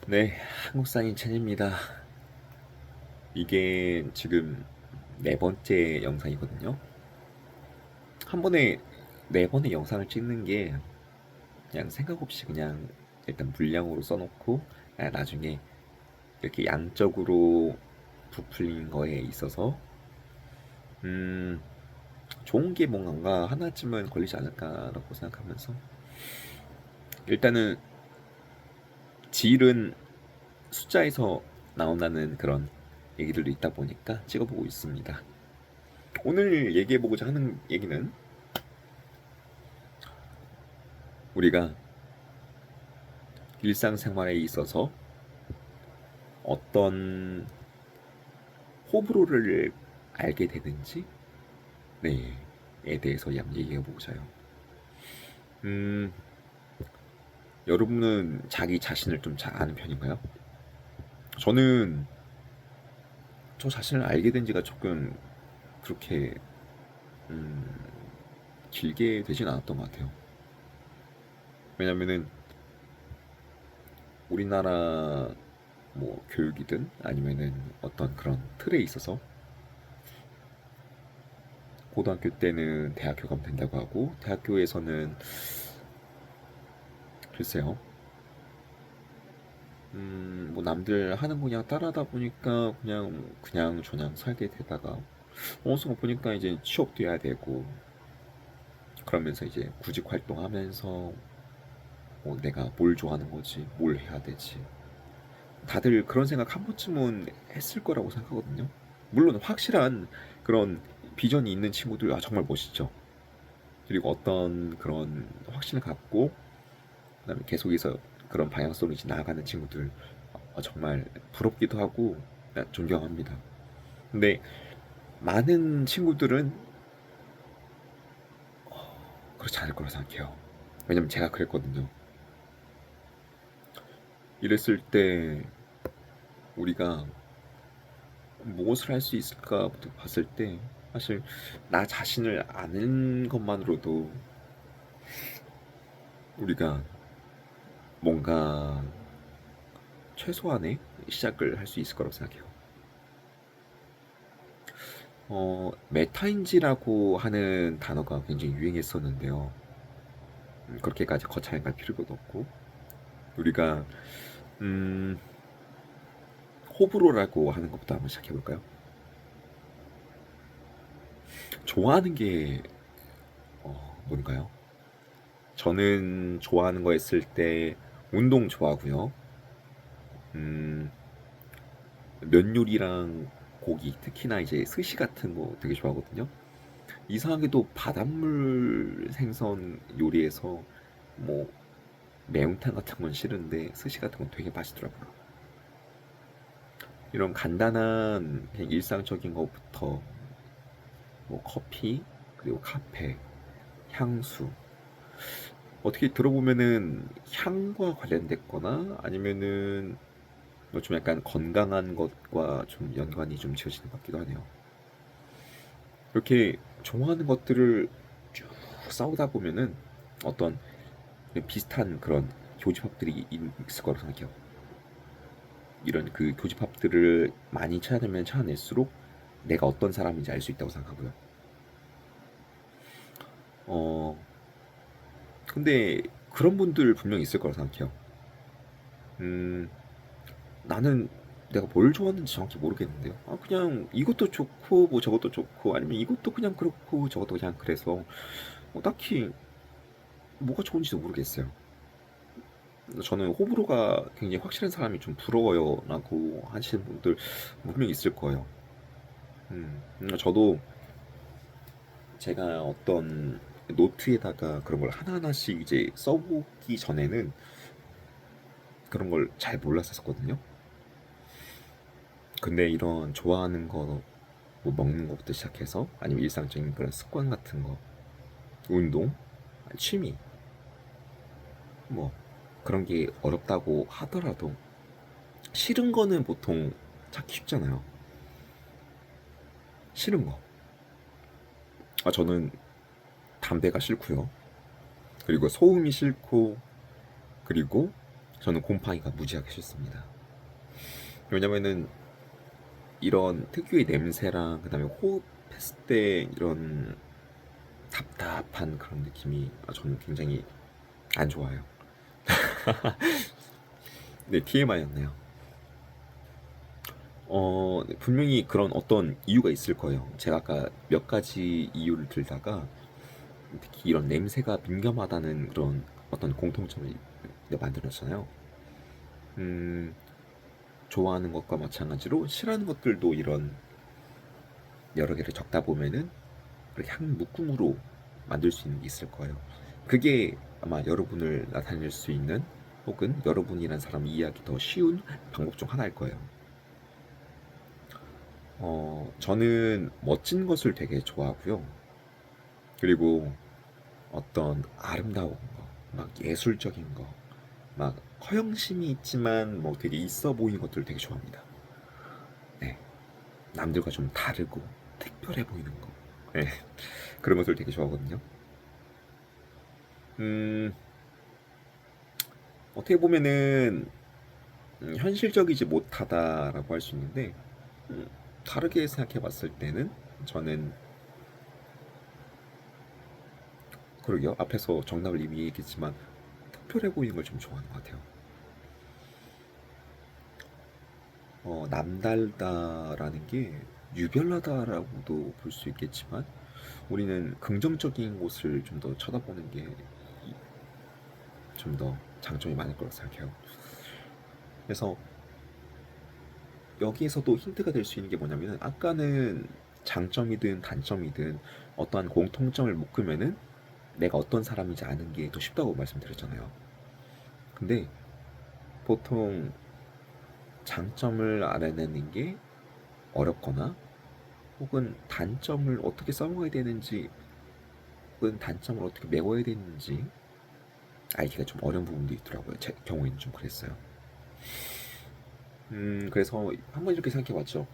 네, 한국산인 첸입니다. 이게 지금 네 번째 영상이거든요. 한 번에 네 번의 영상을 찍는 게 그냥 생각 없이 그냥 일단 물량으로 써놓고 나중에 이렇게 양적으로 부풀린 거에 있어서 음 좋은 게 뭔가 하나쯤은 걸리지 않을까라고 생각하면서 일단은 질은 숫자에서 나온다는 그런 얘기들도 있다 보니까 찍어보고 있습니다. 오늘 얘기해보고자 하는 얘기는 우리가 일상생활에 있어서 어떤 호불호를 알게 되는지, 에 대해서 한번 얘기해보고자 해요. 음, 여러분은 자기 자신을 좀 잘 아는 편인가요? 저는 저 자신을 알게 된 지가 조금 그렇게 음, 길게 되진 않았던 것 같아요. 왜냐면은 우리나라 뭐 교육이든 아니면은 어떤 그런 틀에 있어서 고등학교 때는 대학교 가면 된다고 하고 대학교에서는 글쎄요. 뭐 남들 하는 거 그냥 따라하다 보니까 그냥 저냥 살게 되다가 어느 순간 보니까 이제 취업도 해야 되고 그러면서 이제 구직 활동하면서 뭐 내가 뭘 좋아하는 거지, 뭘 해야 되지. 다들 그런 생각 한 번쯤은 했을 거라고 생각하거든요. 물론 확실한 그런 비전이 있는 친구들 정말 멋있죠. 그리고 어떤 그런 확신을 갖고 그다음에 계속해서 그런 방향성으로 이제 나아가는 친구들 정말 부럽기도 하고 존경합니다. 근데 많은 친구들은 그렇지 않을 거라 생각해요. 왜냐면 제가 그랬거든요. 이랬을 때 우리가 무엇을 할 수 있을까부터 봤을 때 사실 나 자신을 아는 것만으로도 우리가 뭔가 최소한의 시작을 할 수 있을 거라고 생각해요. 메타인지라고 하는 단어가 굉장히 유행했었는데요. 그렇게까지 거창하게 갈 필요도 없고 우리가 음, 호불호라고 하는 것부터 한번 시작해 볼까요? 좋아하는 게 뭔가요? 저는 좋아하는 거 했을 때 운동 좋아하고요. 음, 면 요리랑 고기, 특히나 이제 스시 같은 거 되게 좋아하거든요. 이상하게도 바닷물 생선 요리에서 뭐 매운탕 같은 건 싫은데 스시 같은 건 되게 맛있더라고요. 이런 간단한 그냥 일상적인 것부터 뭐 커피 그리고 카페, 향수 어떻게 들어보면은 향과 관련됐거나 아니면은 뭐 좀 약간 건강한 것과 좀 연관이 좀 지어지는 것 같기도 하네요. 이렇게 좋아하는 것들을 쭉 싸우다 보면은 어떤 비슷한 그런 교집합들이 있을 거라고 생각해요. 이런 그 교집합들을 많이 찾아내면 찾아낼수록 내가 어떤 사람인지 알 수 있다고 생각하고요. 어, 근데 그런 분들 분명히 있을 거라고 생각해요. 음, 나는 내가 뭘 좋아하는지 정확히 모르겠는데요. 그냥 이것도 좋고 뭐 저것도 좋고 아니면 이것도 그냥 그렇고 저것도 그냥 그래서 딱히 뭐가 좋은지도 모르겠어요. 저는 호불호가 굉장히 확실한 사람이 좀 부러워요라고 하시는 분들 분명히 있을 거예요. 저도 제가 어떤 노트에다가 그런 걸 하나하나씩 이제 써보기 전에는 그런 걸 잘 몰랐었거든요. 근데 이런 좋아하는 거, 뭐 먹는 것부터 시작해서 아니면 일상적인 그런 습관 같은 거, 운동, 취미, 뭐 그런 게 어렵다고 하더라도 싫은 거는 보통 찾기 쉽잖아요. 싫은 거. 저는 담배가 싫고요. 그리고 소음이 싫고, 그리고 저는 곰팡이가 무지하게 싫습니다. 왜냐면은 이런 특유의 냄새랑 그다음에 호흡했을 때 이런 답답한 그런 느낌이 저는 굉장히 안 좋아요. 네, TMI였네요. 네, 분명히 그런 어떤 이유가 있을 거예요. 제가 아까 몇 가지 이유를 들다가 특히 이런 냄새가 민감하다는 그런 어떤 공통점을 만들었잖아요. 음, 좋아하는 것과 마찬가지로 싫어하는 것들도 이런 여러 개를 적다 보면은 그렇게 한 묶음으로 만들 수 있는 게 있을 거예요. 그게 아마 여러분을 나타낼 수 있는 혹은 여러분이란 사람을 이해하기 더 쉬운 방법 중 하나일 거예요. 저는 멋진 것을 되게 좋아하고요. 그리고 어떤 아름다운 거, 막 예술적인 거, 막 허영심이 있지만 뭐 되게 있어 보이는 것들을 되게 좋아합니다. 네, 남들과 좀 다르고 특별해 보이는 거, 네, 그런 것들 되게 좋아하거든요. 음, 어떻게 보면은 현실적이지 못하다라고 할 수 있는데 음, 다르게 생각해 봤을 때는 저는 그러게요. 앞에서 정답을 이미 얘기했지만 특별해 보이는 걸 좀 좋아하는 것 같아요. 남달다라는 게 유별나다라고도 볼 수 있겠지만 우리는 긍정적인 곳을 좀 더 쳐다보는 게 좀 더 장점이 많을 거라고 생각해요. 그래서 여기에서도 힌트가 될 수 있는 게 뭐냐면은 아까는 장점이든 단점이든 어떠한 공통점을 묶으면은 내가 어떤 사람인지 아는 게 더 쉽다고 말씀드렸잖아요. 근데 보통 장점을 알아내는 게 어렵거나 혹은 단점을 어떻게 써먹어야 되는지 혹은 단점을 어떻게 메워야 되는지 알기가 좀 어려운 부분도 있더라고요. 제 경우에는 좀 그랬어요. 그래서 한번 이렇게 생각해봤죠.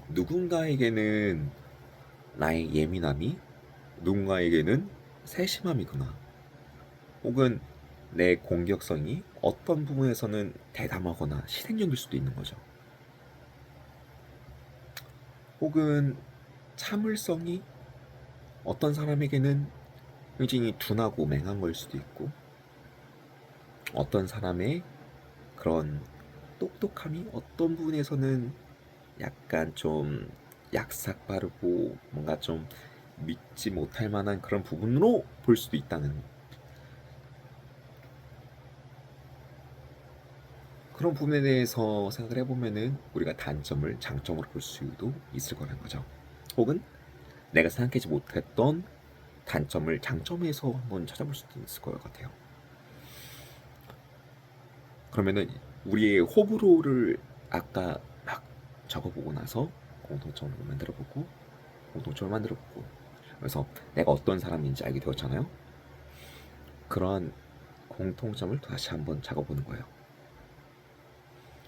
누군가에게는 나의 예민함이 누군가에게는 세심함이구나. 혹은 내 공격성이 어떤 부분에서는 대담하거나 실행력일 수도 있는 거죠. 혹은 참을성이 어떤 사람에게는 굉장히 둔하고 맹한 걸 수도 있고 어떤 사람의 그런 똑똑함이 어떤 부분에서는 약간 좀 약삭 빠르고 뭔가 좀 믿지 못할 만한 그런 부분으로 볼 수도 있다는 그런 부분에 대해서 생각을 해보면은 우리가 단점을 장점으로 볼 수도 있을 거라는 거죠. 혹은 내가 생각하지 못했던 단점을 장점에서 한번 찾아볼 수도 있을 것 같아요. 그러면은 우리의 호불호를 아까 막 적어보고 나서 공통점을 만들어보고 공통점을 만들어보고 그래서 내가 어떤 사람인지 알게 되었잖아요. 그러한 공통점을 다시 한번 적어보는 거예요.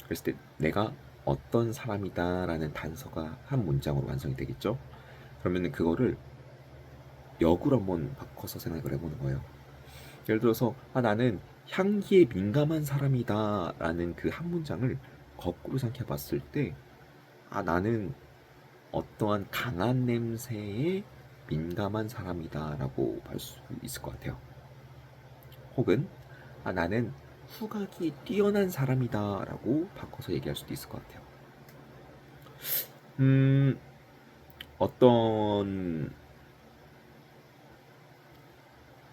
그랬을 때 내가 어떤 사람이다라는 단서가 한 문장으로 완성이 되겠죠. 그러면은 그거를 역으로 한번 바꿔서 생각을 해보는 거예요. 예를 들어서 나는 향기에 민감한 사람이다라는 그 한 문장을 거꾸로 생각해 봤을 때 나는 어떠한 강한 냄새에 민감한 사람이다라고 볼 수 있을 것 같아요. 혹은 나는 후각이 뛰어난 사람이다라고 바꿔서 얘기할 수도 있을 것 같아요. 음, 어떤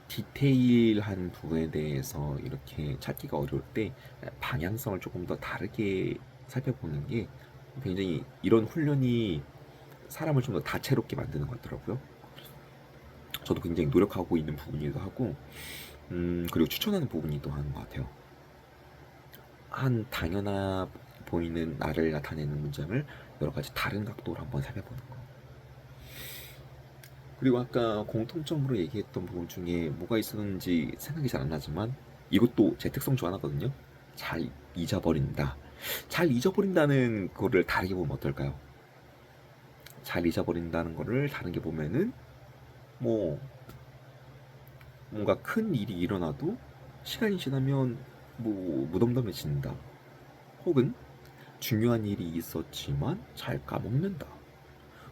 디테일한 부분에 대해서 이렇게 찾기가 어려울 때 방향성을 조금 더 다르게 살펴보는 게 굉장히 이런 훈련이 사람을 좀 더 다채롭게 만드는 것 같더라고요. 저도 굉장히 노력하고 있는 부분이기도 하고, 그리고 추천하는 부분이기도 하는 것 같아요. 한 당연해 보이는 나를 나타내는 문장을 여러 가지 다른 각도로 한번 살펴보는 거. 그리고 아까 공통점으로 얘기했던 부분 중에 뭐가 있었는지 생각이 잘 안 나지만 이것도 제 특성 중 하나거든요. 잘 잊어버린다. 잘 잊어버린다는 거를 다르게 보면 어떨까요? 잘 잊어버린다는 거를 다르게 보면은 뭐 뭔가 큰 일이 일어나도 시간이 지나면 뭐 무덤덤해진다. 혹은 중요한 일이 있었지만 잘 까먹는다.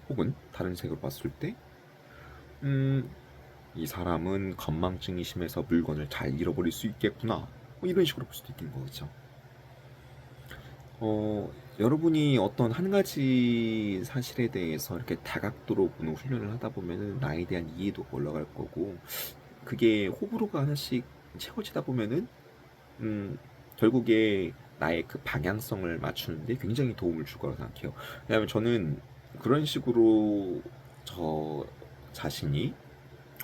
혹은 다른 색으로 봤을 때, 음, 이 사람은 건망증이 심해서 물건을 잘 잃어버릴 수 있겠구나. 뭐 이런 식으로 볼 수도 있는 거죠. 여러분이 어떤 한 가지 사실에 대해서 이렇게 다각도로 보는 훈련을 하다 보면은 나에 대한 이해도가 올라갈 거고, 그게 호불호가 하나씩 채워지다 보면은, 음, 결국에 나의 그 방향성을 맞추는데 굉장히 도움을 줄 거라고 생각해요. 왜냐하면 저는 그런 식으로 저 자신이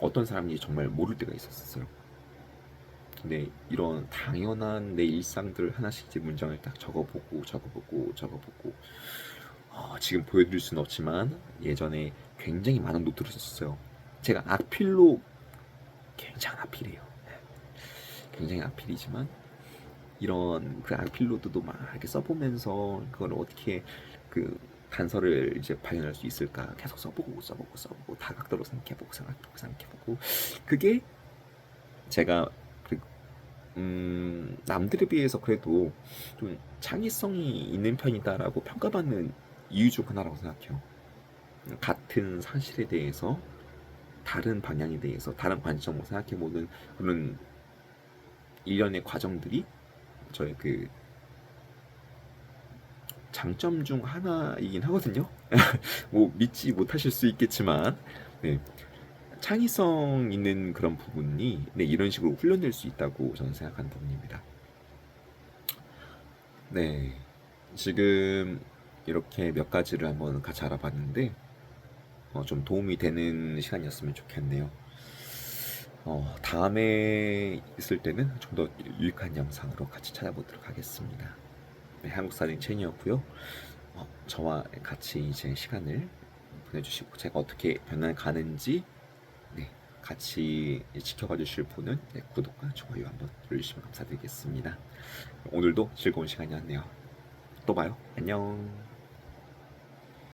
어떤 사람인지 정말 모를 때가 있었어요. 근데 이런 당연한 내 일상들 하나씩 이제 문장을 딱 적어보고 지금 보여드릴 수는 없지만 예전에 굉장히 많은 노트를 썼어요. 제가 악필로 굉장히 악필이에요. 굉장히 악필이지만 이런 그 악필로드도 막 이렇게 써보면서 그걸 어떻게 그 단서를 이제 발견할 수 있을까 계속 써보고 다각도로 생각해보고 그게 제가 그 남들에 비해서 그래도 좀 창의성이 있는 편이다라고 평가받는 이유 중 하나라고 생각해요. 같은 사실에 대해서 다른 방향에 대해서 다른 관점으로 생각해보는 그런 일련의 과정들이 저의 그 장점 중 하나이긴 하거든요. 뭐 믿지 못하실 수 있겠지만, 네, 창의성 있는 그런 부분이 네, 이런 식으로 훈련될 수 있다고 저는 생각하는 부분입니다. 네, 지금 이렇게 몇 가지를 한번 같이 알아봤는데 좀 도움이 되는 시간이었으면 좋겠네요. 다음에 있을 때는 좀 더 유익한 영상으로 같이 찾아보도록 하겠습니다. 네, 한국사진 첸이었고요. 저와 같이 이제 시간을 보내주시고 제가 어떻게 변해가는지 네, 같이 지켜봐 주실 분은 네, 구독과 좋아요 한번 눌러주시면 감사드리겠습니다. 오늘도 즐거운 시간이었네요. 또 봐요. 안녕.